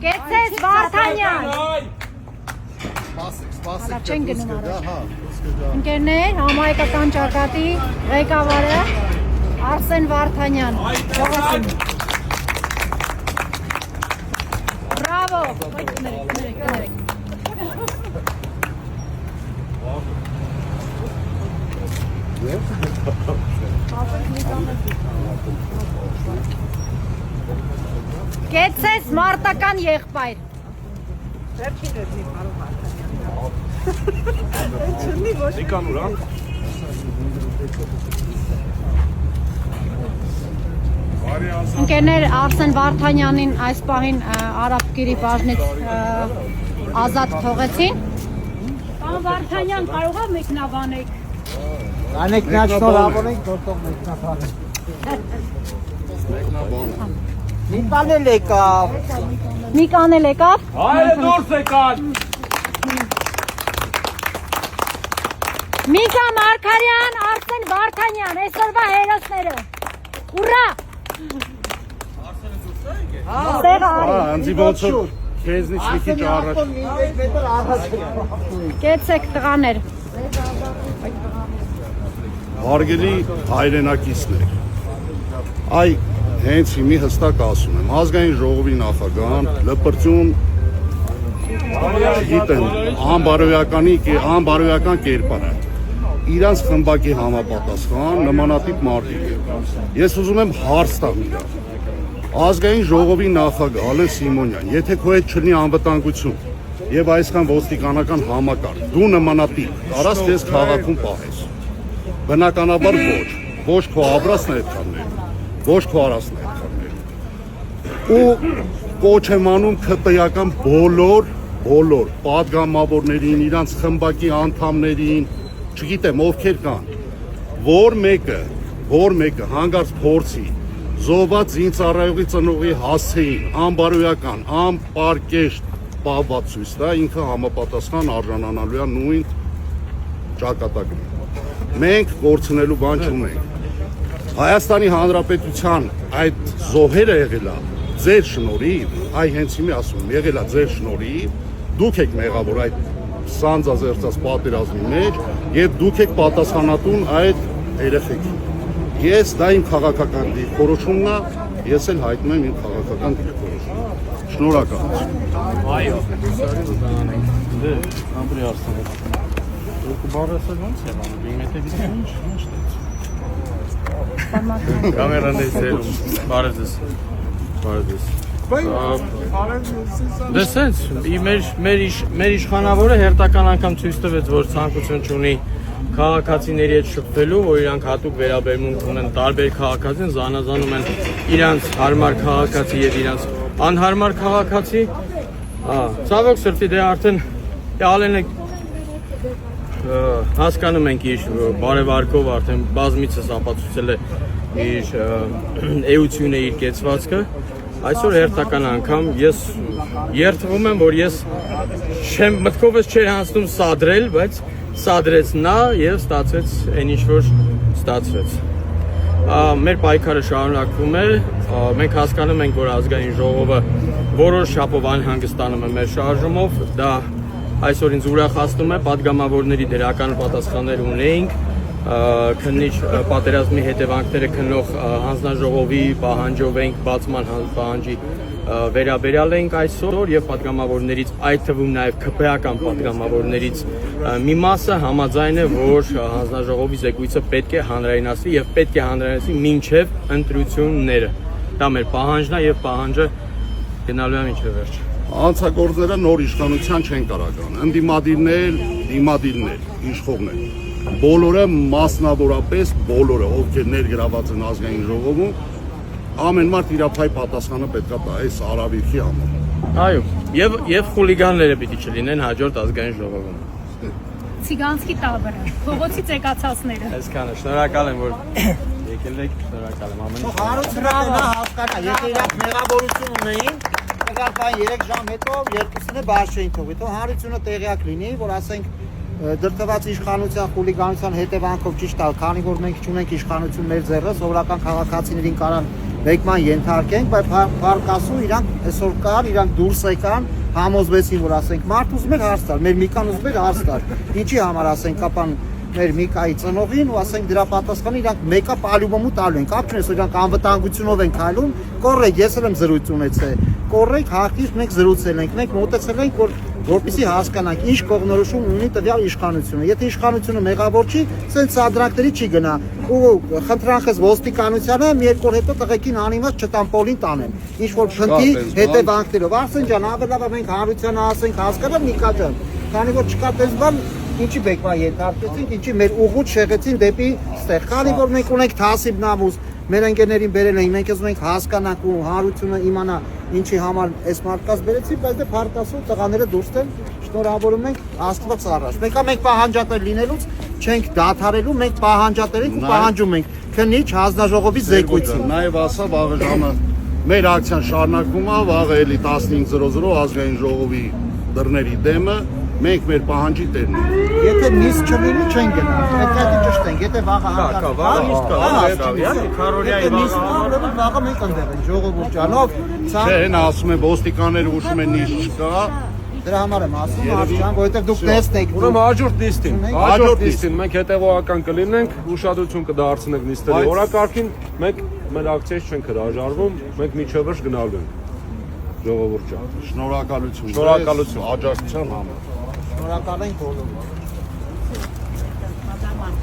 Կեցես Վարդանյան։ Սպասեք, Չեն գնում առաջ։ Ընկերներ, համահայկական ճակատի ղեկավարը Արսեն Վարդանյան։ Բրավո։ Կեցես մարտական եղբայր։ Ընկերներ Արսեն Վարդանյանին այս պահին Արաբկիրի բաժնից ազատ թողեցին։ Պարոն Վարդանյան, կարող է մեկնաբանեք։ Անեք նա շնորհավորենք, որտեղ մեկնաբանենք։ Մի կանել եկավ։ Մի կանել եկավ։ Հայրը դուրս եկան։ Միկա Մարգարյան, Արսեն Վարդանյան, այսօրվա հերոսները։ Ուրա։ Սեղա արի։ Անձի ոնց որ քեզնից մի քիչ առաջ։ Կեցեք տղաներ։ Հարգելի հայրենակիցներ, այ հենց հիմի հստակ ասում եմ, ազգային ժողովի նախագահան լպրծուն գիտեն անբարոյական կերպար է, իրանց խմբակի համապատասխան նմանատիպ մարդիկ։ Ես ուզում եմ հարց տամ իրար, ազգային ժողովի նախագահ Ալեն Սիմոնյան, եթե քո հետ չլինի անվտանգություն եւ այսքան ոստիկանական համակարգ, դու նմանատիպ կարաս քեզ քաղաքում պահես։ Բնականաբար ոչ քո ապրածն է այդքաններ, ոչ քո արածն է այդքաններ։ Ու կոչ եմ անում ՔՊ-ական բոլոր պատգամավորներին, իրանց խմբակի անդամներին, չգիտեմ ովքեր կան, որ մեկը հանգարց փորձի զոհված զինծառայողի ծնողի հասցեին, անբարոյական, անպարկեշտ պահված ցույց տա, ինքը համապատասխան արժանանալու է նույն ճակատագրին։ Մենք կորցնելու բան չունենք։ Հայաստանի Հանրապետության այդ զոհերը եղել է ձեր շնորհիվ, այ հենց հիմա ասում եմ, եղել է ձեր շնորհիվ, դուք եք մեղավոր այդ սանձազերծած պատերազմի մեջ եւ դուք եք պատասխանատուն այդ երեխեքին։ Ես դա իմ քաղաքական դիրքորոշումն է, ես էլ հայտնում եմ իմ քաղաքական դիրքորոշումը։ Շնորհակալություն։ Այո, դե, ամբրի արսանը։ Դուք բարեսը ոնց է անում, իմեթե վիդեոն ինչ դեց։ Կամերան դեսել, բարեզես։ Դե սենց, մեր իշխանավորը հերթական անգամ ցույց տվեց, որ ցանկություն չունի քաղաքացիների հետ շփվելու, որ իրանք հատուկ վերաբերմունք ունեն տարբեր քաղաքացին, զանազանում են իրանց հարմար քաղաքացի եւ իրանց անհարմար քաղաքացի։ Ցավոք սրտի դե արդեն Ալենը հասկանում ենք իր բարևարկով արդեն բազմիցս ապացուցել է իր էությունը, իր կեցվածքը։ Այսօր հերթական անգամ ես երդվում եմ, որ ես մտքովս չէր հանցնում սադրել, բայց սադրեց նա եւ ստացվեց այն ինչ որ ստացվեց։ Մեր պայքարը շարունակվում է, մենք հասկանում ենք, որ ազգային ժողովը որոշ չափով անհանգստանում է մեր շարժումով, դա այսօր ինձ ուրախացնում է, պատգամավորների դրական պատասխաններ ունեինք, քննիչ պատերազմի հետևանքները քննող հանձնաժողովի պահանջով ենք բացման պահանջի վերաբերյալ ենք այսօր եւ պատգամավորներից այդ թվում նաեւ ՔՊ-ական պատգամավորներից մի մասը համաձայն է, որ հանձնաժողովի զեկույցը պետք է հանրայնացվի եւ պետք է հանրայնացվի մինչեւ ընտրությունները։ Դա մեր պահանջն է եւ պահանջը գնալու է մինչեւ վերջ։ Անցագործները նոր իշխանության չեն կարական, դիմադիրներ, իշխողներ, բոլորը մասնավորապես բոլորը, ովքեր ներգրաված են ազգային ժողովում, ամեն մարդ իր փայ պատասխանը պետք է տա այս արավիրքի համար։ Այո, եւ խուլիգանները պիտի չլինեն հաջորդ ազգային ժողովում։ Ցիգանսկի տաբերը, փողոցից եկացածները։ Այսքանը, շնորհակալ եմ, որ եկել եք, շնորհակալ եմ ամեն ինչ։ Հարուցրանը հասկանա, եթե իրանք մեղավորություն ունեին, եկալ բան 3 ժամ հետո երկուսին է բաշխեին թողի, թող հանրությունը տեղյակ լինի, որ ասենք դրդված իշխանության խուլիգանության հետևանքով ճիշտ է, քանի որ մենք չունենք իշխանություն մեր ձեռը, սովորական քաղաքացիներին կարան մեկման ենթարկենք, բայց Փարքասու իրանք այսօր կար, իրանք դուրս եկան, համոզվեցին, որ ասենք մարդ ուզում էր հարց տալ, մեր Միկան ուզում էր հարց տալ։ Ինչի համար ասենք կապան մեր Միկայի ծնողին ու ասենք դրա պատասխանը իրանք մեկը պալյուբոմու տալու են, կապ չունի, որ իրանք անվտանգությունով են քայլում, կորրեք, ես էլ եմ զրույց ունեցել, կորրեք, հարկից մենք զրուցել ենք, մենք մոտեցել ենք, որպեսզի հասկանանք ինչ կողմնորոշում ունի տվյալ իշխանությունը։ Եթե իշխանությունը մեղավոր չի, սենց սադրանքների չի գնա։ Ու խնդրանքս ոստիկանությանը մի երկու օր հետո տղեկին անիմաց չտան պոլին տանեն։ Ինչ որ փնտի հետևանքներով։ Արսեն ջան, ավելավա մենք հանրությանը ասենք հասկանա Միկա ջան, քանի որ չկա տես բան, ինչի բեկվա ենթարկեցինք, ինչի մեր ուղուց շեղեցին դեպի ստեղ։ Քանի որ մենք ունենք թասիբ նամուս, մեր ընկերներին բերել են, մենք ուզում ենք հասկանանք ու հանրությունը իմանա ինչի համար այս մարդկաց բերեցին, բայց դե Փարքասու տղաները դուրս են, շնորհավորում ենք Աստված առաջ։ Մենք պահանջատեր լինելուց չենք դադարելու, մենք պահանջատեր ենք ու պահանջում ենք քննիչ հանձնաժողովի զեկույցը։ Նաև ասա վաղը ժամը մեր ակցիան շարունակվում է, վաղը էլի 15:00 ազգային ժողովի դռների դեմը մենք մեր պահանջի տերն ենք։ Եթե նիստ չլինի չեն գնա։ Այդ ճիշտ են, եթե վաղը վաղը մենք ընդեղ ենք ժողովուրդ ջանով, Չեն ասում են ոստիկանները ուշում են նիստ չկա։ դրա համար եմ ասում, արժան, որովհետև դուք նստեք։ Ուրեմն հաջորդ նիստին մենք հետևողական կլինենք, ուշադրություն կդարձնենք նիստերի օրակարգին, մենք մեր ակցիայից չենք հրաժարվում, մենք միջևերջ գնալու ենք։ Ժողովուրդ ջան, Շնորհակալություն։ Շնորհակալություն։ Աջակցության համար։ Շնորհակալ ենք բոլորին։